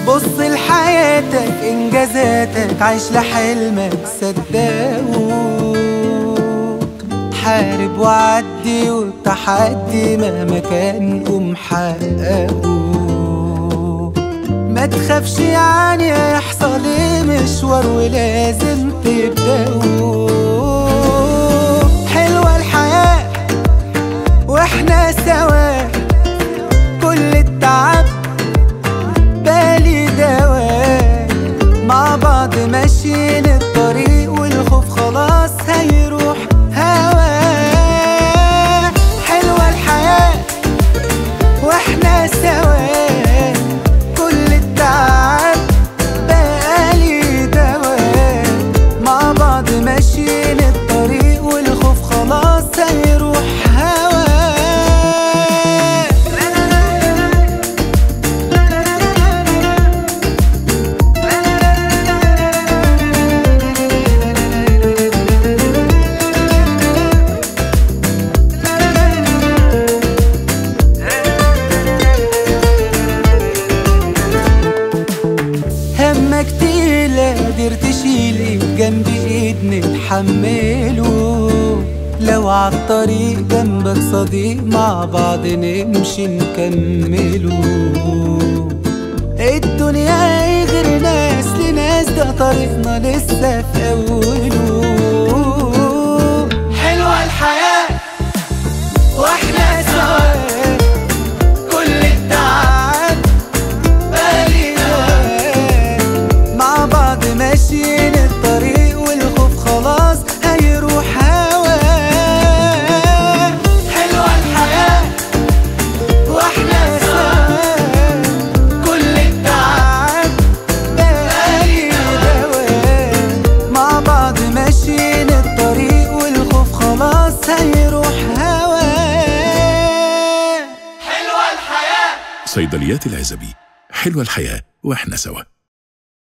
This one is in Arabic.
بص لحياتك انجازاتك، عيش لحلمك صدقه، حارب وعدي والتحدي مهما كان قوم حققه. ما تخافش يعني هيحصل ايه، مشوار ولازم تبدأه. حلوة الحياة واحنا سوا، كل التعب بالي دواء، مع بعض ماشيين الطريق والخوف خلاص هيروح هوا. حلوة الحياة واحنا سوا، كل التعب بالي دواء، مع بعض ماشيين الطريق والخوف خلاص هيروح هوا. همك تقيلة قادر تشيل ايد جنب ايد نتحمله، لو عالطريق جنبك صديق مع بعض نمشي نكمله. الدنيا ايه غير ناس لناس، ده طريقنا لسه في اوله. حلوة الحياة واحنا سوا، كل التعب بالي دواء، مع بعض ماشيين الطريق والخوف خلاص هيروح هوا. حلوة الحياة واحنا سوا، كل التعب بالي دواء، مع بعض ماشيين الطريق والخوف خلاص هيروح هوا. حلوة الحياة. صيدليات العزبي، حلوة الحياة واحنا سوا.